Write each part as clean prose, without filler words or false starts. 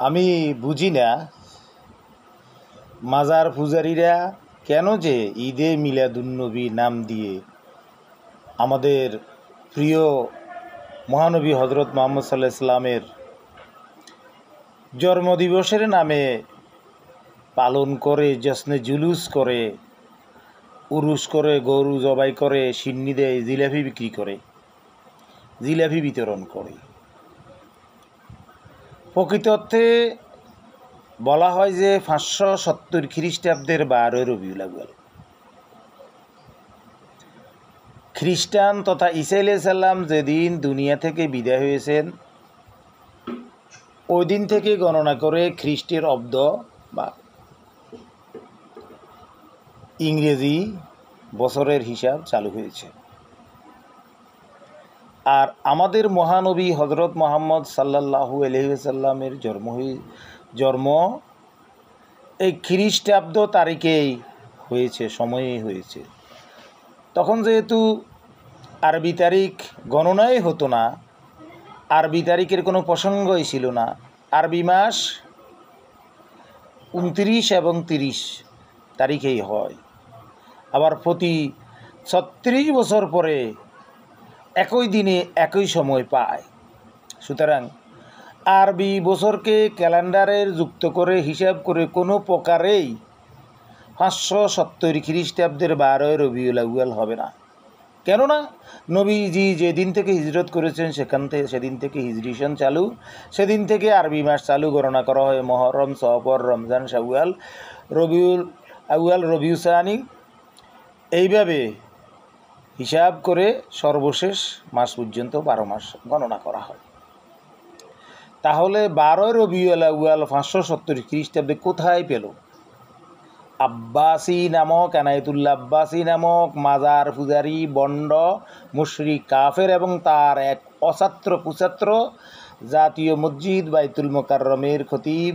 আমি বুঝি না মাজার পূজারীরা কেন যে ঈদে মিলাদুন্নবী নাম দিয়ে আমাদের প্রিয় মহানবী হজরত মুহাম্মদ সাল্লাল্লাহু আলাইহি সাল্লামের জন্মদিবসের নামে পালন করে, জশ্নে জুলুস করে, উরুস করে, গরু জবাই করে, সিন্নি দেয়, জিলাপি বিক্রি করে, জিলাপি বিতরণ করে। প্রকৃত অর্থে বলা হয় যে 570 খ্রিস্টাব্দের 12 রবিউল আউয়াল খ্রিস্টান তথা ঈসা আলাইহিস সালাম যেদিন দুনিয়া থেকে বিদায় হয়েছেন ওই দিন থেকে গণনা করে খ্রিস্টের অব্দ বা ইংরেজি বছরের হিসাব চালু হয়েছে। আর আমাদের মহানবী হজরত মুহাম্মদ সাল্লাল্লাহু আলাইহি ওয়াসাল্লামের জন্ম এই খ্রিস্টাব্দ তারিখেই হয়েছে, সময়েই হয়েছে। তখন যেহেতু আরবি তারিখ গণনাই হতো না, আরবি তারিখের কোনো প্রসঙ্গই ছিল না। আরবি মাস 29 এবং 30 তারিখেই হয়, আবার প্রতি 36 বছর পরে একই দিনে একই সময় পায়। সুতরাং আরবি বছরকে ক্যালেন্ডারের যুক্ত করে হিসাব করে কোনো প্রকারেই 570 খ্রিস্টাব্দের 12 রবিউল আউয়াল হবে না। কেননা নবীজি যেদিন থেকে হিজরত করেছেন সেদিন থেকে হিজরি সন চালু, সেদিন থেকে আরবি মাস চালু গণনা করা হয় মহরম, সফর, রমজান, শাওয়াল, রবিউল আউয়াল, রবিউ সানি, এইভাবে হিসাব করে সর্বশেষ মাস পর্যন্ত 12 মাস গণনা করা হয়। তাহলে 12 রবিউল আউয়াল 570 খ্রিস্টাব্দে কোথায় পেল? আব্বাসী নামক, এনায়েতুল্লাহ আব্বাসী নামক মাজার পূজারী বন্ড মুশরিক কাফের এবং তার এক অছাত্র কুছাত্র জাতীয় মসজিদ বাইতুল মোকাররমের খতিব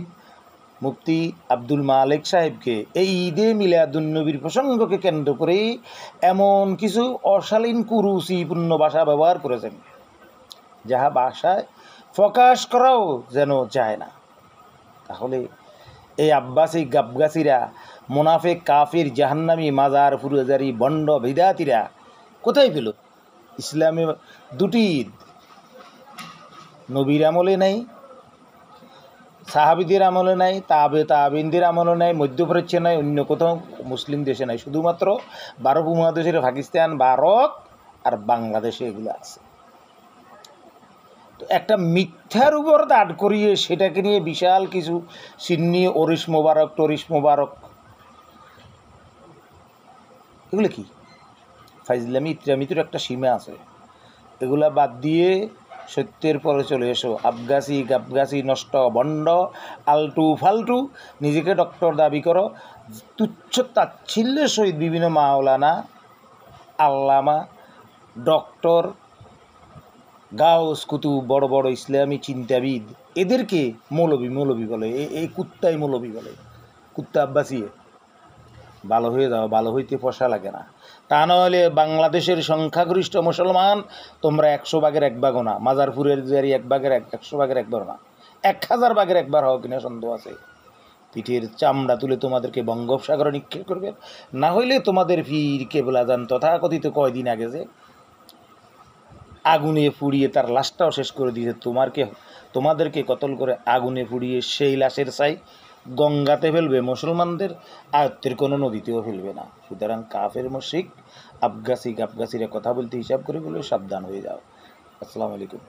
মুফতি আব্দুল মালেক সাহেবকে এই ঈদে মিলাদুন্নবীর প্রসঙ্গকে কেন্দ্র করে এমন কিছু অশালীন কুরুচিপূর্ণ ভাষা ব্যবহার করেছেন, যাহা ভাষায় প্রকাশ করাও যেন যায় না। তাহলে এই আব্বাসী গাবগাছিরা, মুনাফিক কাফির জাহান্নামী মাজার পূজারী বন্ড বিদাতিরা কোথায় পেল? ইসলামে দুটি ঈদ, নবীর আমলে নাই, সাহাবিদের আমলে নাই, তাবিনদের আমলে নাই, মধ্যপ্রাচ্যে নাই, অন্য কোথাও মুসলিম দেশে নাই, শুধুমাত্র ভারত উপমহাদেশের পাকিস্তান, ভারত আর বাংলাদেশে এগুলো আছে। তো একটা মিথ্যার উপর দাঁড় করিয়ে সেটাকে নিয়ে বিশাল কিছু সিন্নি, ওরিশ মোবারক, টরিশ মোবারক, এগুলো কি ফাইজলামি, ইত্রামিতুর একটা সীমা আছে। এগুলা বাদ দিয়ে সত্যের পরে চলে এসো। আবগাছি গাবগাছি নষ্ট বন্ড আলটু ফালটু নিজেকে ডক্টর দাবি করো, তুচ্ছ তাচ্ছিল্যের সহিত বিভিন্ন মাওলানা, আল্লামা, ডক্টর, গাউস কুতুব, বড় বড় ইসলামী চিন্তাবিদ, এদেরকে মৌলবি বলে। এই কুত্তাই মৌলবি বলে। কুত্তা আব্বাসী, ভালো হয়ে যাও, ভালো হইতে পয়সা লাগে না। তা নাহলে বাংলাদেশের সংখ্যাগরিষ্ঠ মুসলমান তোমরা 100 ভাগের 1 ভাগও না, মাজারপুরের জারি 1 ভাগের 100 ভাগের 1 ভাগ না, 1000 ভাগের 1 ভাগ হও কিনা সন্দেহ আছে। পিঠের চামড়া তুলে তোমাদেরকে বঙ্গোপসাগরে নিক্ষেপ করবে। না হইলে তোমাদের পীর কেবলা যান তথাকথিত কয়দিন আগে যে আগুনে পুড়িয়ে তার লাশটাও শেষ করে দিয়েছে, তোমাদেরকে কতল করে আগুনে পুড়িয়ে সেই লাশের চাই গঙ্গাতে ফেলবে, মুসলমানদের আয়ত্তের কোনো নদীতেও ফেলবে না। সুতরাং কাফের মুশরিক আবগাছি গাবগাছিরা কথা বলতে হিসাব করে বলে সাবধান হয়ে যাও। আসসালামু আলাইকুম।